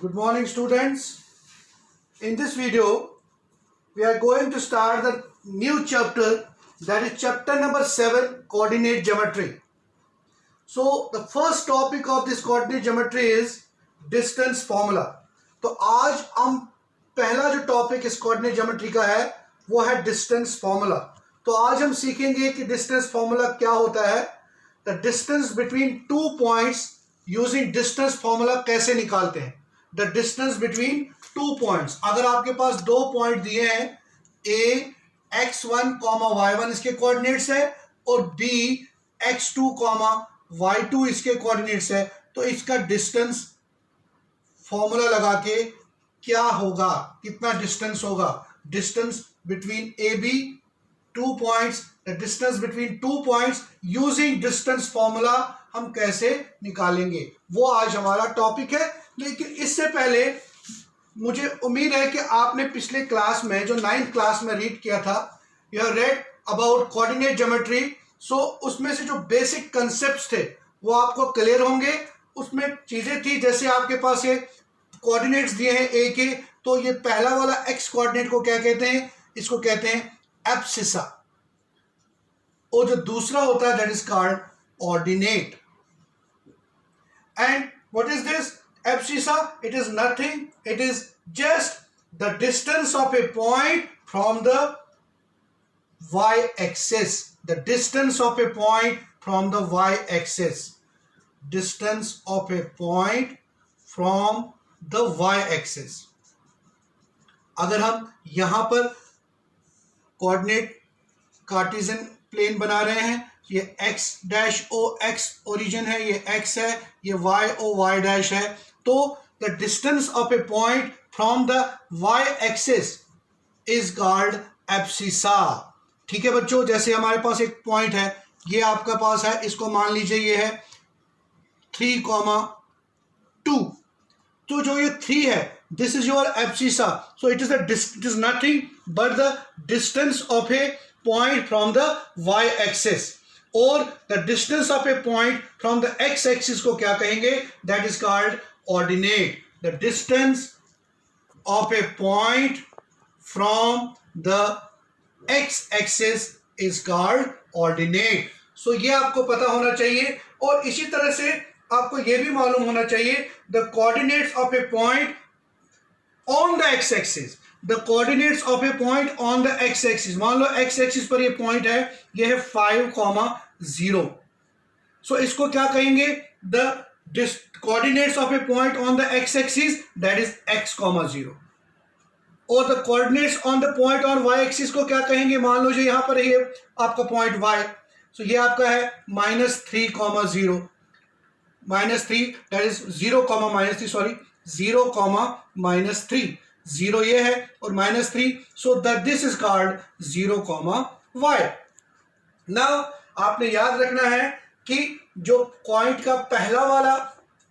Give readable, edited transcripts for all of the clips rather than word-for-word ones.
Good morning, students. In this video, we are going to start the new chapter, that is chapter number 7, coordinate geometry. So the first topic of this coordinate geometry is distance formula. तो आज हम पहला जो topic इस coordinate geometry का है वो है डिस्टेंस फॉर्मूला. तो आज हम सीखेंगे कि डिस्टेंस फॉर्मूला क्या होता है, the distance between two points using distance formula कैसे निकालते हैं. The distance between two points, अगर आपके पास दो पॉइंट दिए हैं, ए x1 y1 इसके कोऑर्डिनेट्स है और b x2 y2 इसके कोऑर्डिनेट्स है, तो इसका डिस्टेंस फॉर्मूला लगा के क्या होगा, कितना डिस्टेंस होगा. Distance between A B two points, the distance between two points using distance formula हम कैसे निकालेंगे, वो आज हमारा टॉपिक है. लेकिन इससे पहले मुझे उम्मीद है कि आपने पिछले क्लास में जो 9th क्लास में रीड किया था, you have read about coordinate geometry. So उसमें से जो बेसिक कंसेप्ट्स थे वो आपको क्लियर होंगे. उसमें चीजें थी जैसे आपके पास ये कोऑर्डिनेट्स दिए हैं ए के, तो ये पहला वाला एक्स कोऑर्डिनेट को क्या कहते हैं, इसको कहते हैं एब्सिसा, और जो दूसरा होता है that is called ordinate. And what is this abscissa? It is nothing, it is just the distance of a point from the y axis. The distance of a point from the y axis. Distance of a point from the y axis. अगर हम यहां पर coordinate Cartesian plane बना रहे हैं, ये x dash O x origin है, ये x है, ये y ओ y डैश है, तो the distance of a point from the y axis is called abscissa. ठीक है बच्चों, जैसे हमारे पास एक पॉइंट है, ये आपका पास है, इसको मान लीजिए ये है 3,2. तो जो ये 3 है, this is your abscissa. So it is nothing but the distance of a point from the y axis. और the distance of a point from the x axis को क्या कहेंगे, that is called ordinate. The distance of a point from the x axis is called ordinate. So ये आपको पता होना चाहिए. और इसी तरह से आपको ये भी मालूम होना चाहिए the coordinates of a point on the x axis. The coordinates of a point on the x axis, मान लो x एक्सिस पर ये पॉइंट है, ये है 5,0. सो इसको क्या कहेंगे, the coordinates of a point on the x axis that is x, 0. और the coordinates on the point on y axis को क्या कहेंगे, मान लो जो यहां पर है आपका पॉइंट y, सो ये आपका है -3, 0. -3 दैट इज 0, -3, सॉरी 0, -3. 0 ये है और -3, so that this is called 0, y. Now आपने याद रखना है कि जो पॉइंट का पहला वाला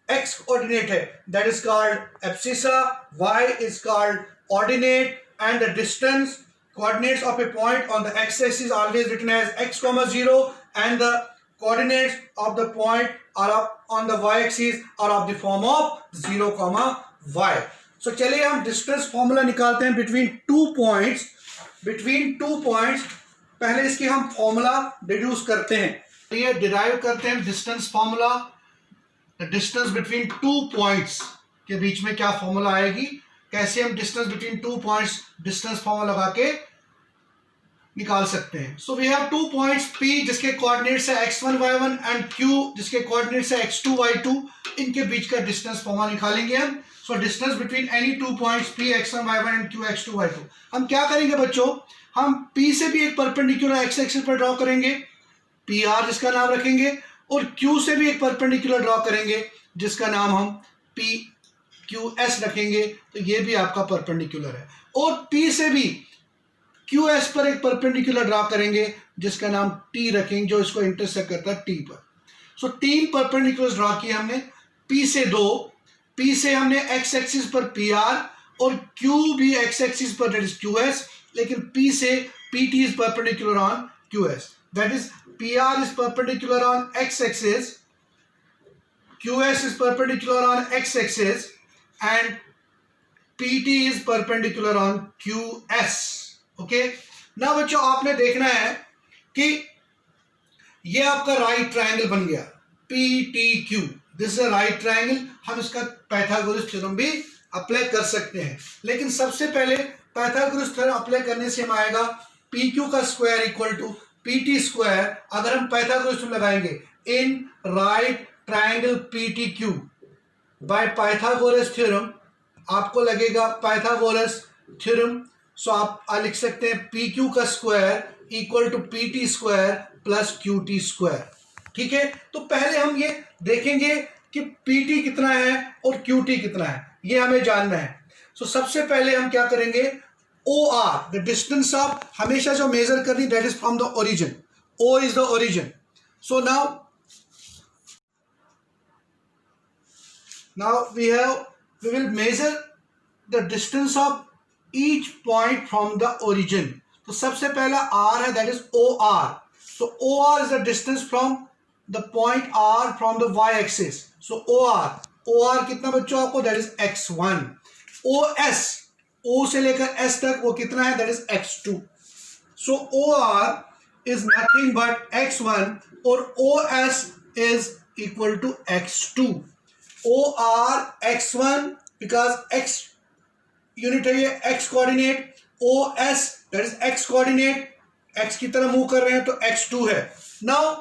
x कोऑर्डिनेट है that is called abscissa, y is called ordinate, and the distance coordinates of a point on the x-axis is always written as x, 0, and the coordinates of the point are on the y-axis are of the form of 0, y. So चलिए हम distance formula निकालते हैं between two points. Between two points पहले इसकी हम formula deduce करते हैं. तो ये derive करते हैं distance formula. The distance between two points के बीच में क्या formula आएगी, कैसे हम distance between two points distance formula लगा के निकाल सकते हैं. So we have two points P जिसके कोऑर्डिनेट्स है x1 y1 एंड Q जिसके कोऑर्डिनेट्स है x2 y2. इनके बीच का डिस्टेंस फॉर्मूला निकालेंगे हम. So distance between any two points P x1 y1 and Q x2 y2. हम क्या करेंगे बच्चों, हम P से भी एक परपेंडिकुलर x एक्सिस पर ड्रॉ करेंगे, PR जिसका नाम रखेंगे, और Q से भी एक परपेंडिकुलर ड्रॉ करेंगे जिसका नाम हम PQS रखेंगे. तो ये भी आपका परपेंडिकुलर है. और P से भी QS पर एक परपेंडिकुलर ड्रॉ करेंगे जिसका नाम T रखेंगे, जो इसको इंटरसेक्ट करता है T पर. सो 3 परपेंडिकुलर ड्रॉ किए हमने. P से 2, P से हमने x एक्सिस पर PR और Q भी x एक्सिस पर दैट इज QS, लेकिन P से PT is perpendicular on QS, that is PR is perpendicular on x axis, QS is perpendicular on x axis. and PT is perpendicular on QS. Okay, ना बच्चों आपने देखना है कि ये आपका राइट ट्रायंगल बन गया PTQ, this is a right triangle. हम इसका पाइथागोरस थ्योरम भी अप्लाई कर सकते हैं, लेकिन सबसे पहले पाइथागोरस थ्योरम अप्लाई करने से हम आएगा PQ का square equal to PT square. अगर हम पाइथागोरस थ्योरम लगाएंगे in right triangle PTQ by Pythagoras theorem, आपको लगेगा पाइथागोरस थ्योरम। सो आप लिख सकते हैं PQ का square equal to PT square plus QT square. ठीक है, तो पहले हम ये देखेंगे कि PT कितना है और QT कितना है, ये हमें जानना है। सो सबसे पहले हम क्या करेंगे, OR द डिस्टेंस ऑफ, हमेशा जो मेजर करनी that is from the origin, O is the origin. So now we will measure the distance of each point from the origin. तो सबसे पहला R है, that is OR. So OR is the distance from the point R from the y axis. So OR कितना बच्चों आपको, that is x1. OS, O से लेकर S तक वो कितना है, that is x2. So OR is nothing but x1 और OS is equal to x2. OR x1 because x unit है ये x coordinate, OS that is x coordinate, x की तरह मूव कर रहे हैं तो x2 है। नाउ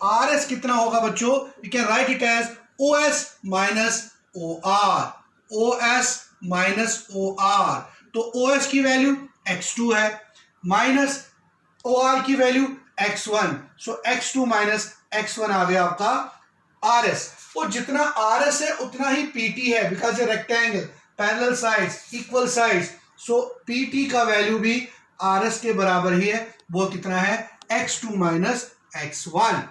RS कितना होगा बच्चों, you can write it as OS minus OR, OS minus OR। तो OS की वैल्यू x2 है माइनस OR की value x1, so x2 minus x1 आ गया आपका RS। और जितना RS है उतना ही PT है, बिकॉज ये rectangle, parallel sides, equal sides, so PT का वैल्यू भी RS के बराबर ही है, वो कितना है, x2 माइनस x1।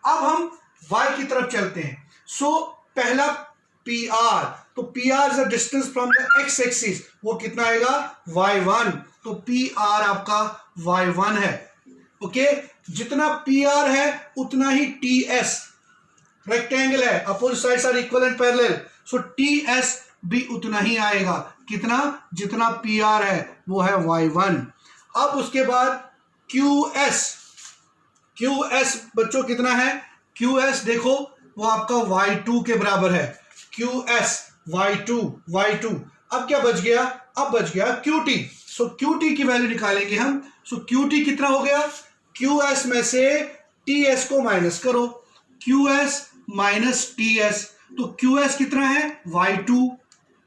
अब हम y की तरफ चलते हैं। सो पहला PR, तो PR is the distance from the x axis, वो कितना आएगा, y1। तो PR आपका y1 है। ओके, जितना PR है उतना ही TS, रेक्टेंगल है, opposite sides are equal and parallel, so TS भी उतना ही आएगा, कितना, जितना PR है वो है y1। अब उसके बाद QS बच्चों कितना है, QS देखो वो आपका y2 के बराबर है, QS y2। अब क्या बच गया, अब बच गया QT। सो QT की वैल्यू निकालेंगे हम। सो QT कितना हो गया, QS में से TS को माइनस करो, QS माइनस TS, तो QS कितना है, y2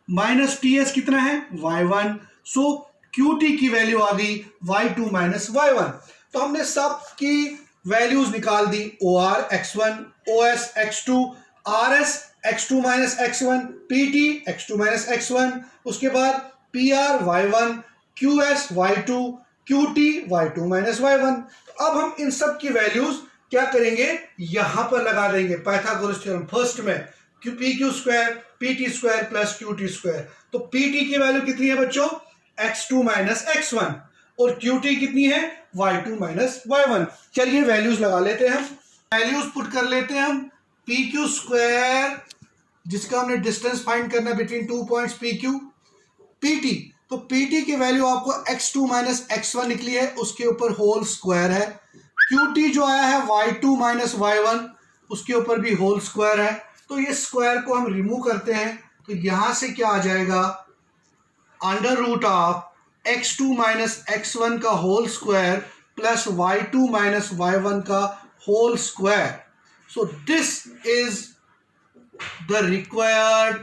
माइनस TS कितना है, y1। सो QT की वैल्यू आ गई y2 माइनस y1। तो हमने सब की वैल्यूज निकाल दी, OR x1, OS x2, RS x2 minus x1, PT x2 minus x1, उसके बाद PR y1, QS y2, QT y2 minus y1। तो अब हम इन सब की वैल्यूज क्या करेंगे, यहां पर लगा देंगे पाइथागोरस थ्योरम। फर्स्ट में PQ square PT square plus QT square. तो PT की वैल्यू कितनी है बच्चों, x2 माइनस x1, और QT कितनी है, y2 माइनस y1। चलिए वैल्यूज लगा लेते हैं, हम वैल्यूज पुट कर लेते हैं हम। PQ स्क्वायर जिसका हमने डिस्टेंस फाइंड करना between two points PQ, PT, तो PT की वैल्यू आपको x2 माइनस x1 निकली है, उसके ऊपर होल स्क्वायर है। QT जो आया है y2 माइनस y1, उसके ऊपर भी होल स्क्वायर है। तो ये स्क्वायर को हम रिमूव करते हैं, तो यहां से क्या आ जाएगा, under root of x2 minus x1 का whole square plus y2 minus y1 का whole square. So this is the required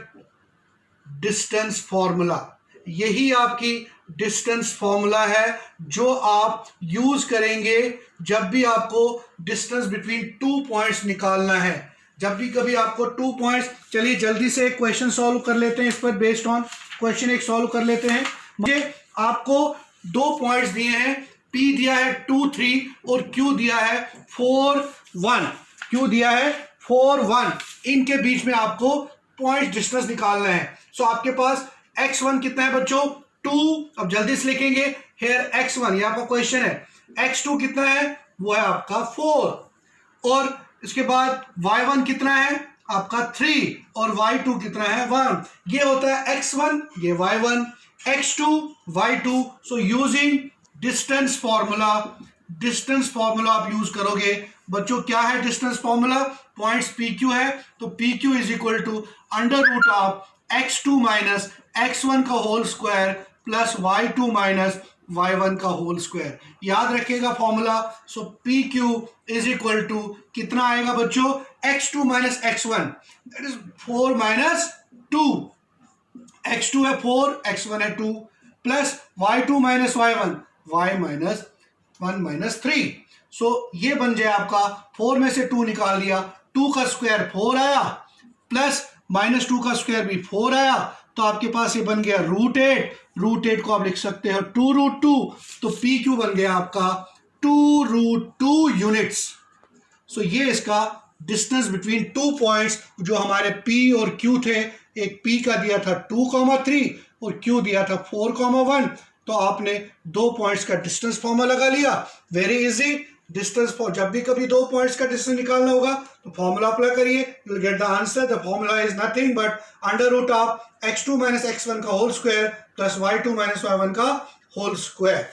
distance formula. यही आपकी डिस्टेंस फॉर्मूला है जो आप यूज करेंगे जब भी आपको डिस्टेंस बिटवीन टू पॉइंट्स निकालना है। जब भी कभी आपको 2 पॉइंट्स, चलिए जल्दी से एक क्वेश्चन सॉल्व कर लेते हैं, इस पर बेस्ड ऑन क्वेश्चन एक सॉल्व कर लेते हैं। मुझे आपको 2 पॉइंट्स दिए हैं, P दिया है 2, 3 और Q दिया है 4, 1। Q दिया है 4, 1, इनके बीच में आपको पॉइंट डिस्टेंस निकालना है। सो आपके पास x1 कितना है बच्चों, 2। अब जल्दी से लिखेंगे, हेयर x1 ये आपका क्वेश्चन है। x2 कितना है, वो है आपका 4, और इसके बाद y1 कितना है आपका 3 और y2 कितना है 1. ये होता है x1, ये y1, x2 y2. So using distance formula आप यूज करोगे बच्चों. क्या है डिस्टेंस फॉर्मूला? पॉइंट्स PQ है तो PQ is equal to under root of x2 minus x1 का whole square plus y2 minus y1 का होल स्क्वायर. याद रखिएगा formula. So PQ is equal to कितना आएगा बच्चों? x2 minus x1, that is 4 minus 2. x2 है 4, x1 है 2, plus y2 minus y1, y minus 1 minus 3. सो ये बन जाए आपका 4 में से 2 निकाल लिया, 2 का स्क्वायर 4 आया, प्लस माइनस 2 का स्क्वायर भी 4 आया, तो आपके पास ये बन गया √8. √8 को आप लिख सकते हो 2√2. तो PQ बन गया आपका 2√2 यूनिट्स. सो ये इसका डिस्टेंस बिटवीन 2 पॉइंट्स जो हमारे P और Q थे. एक P का दिया था 2,3 और Q दिया था 4,1. तो आपने 2 पॉइंट्स का डिस्टेंस फॉर्मूला लगा लिया. Very easy. डिस्टेंस फॉर जब भी कभी 2 पॉइंट्स का डिस्टेंस निकालना होगा तो फॉर्मूला अप्लाई करिए, you will get the answer. The formula is nothing but under root of x2 minus x1 का whole square plus y2 minus y1 का होल स्क्वायर.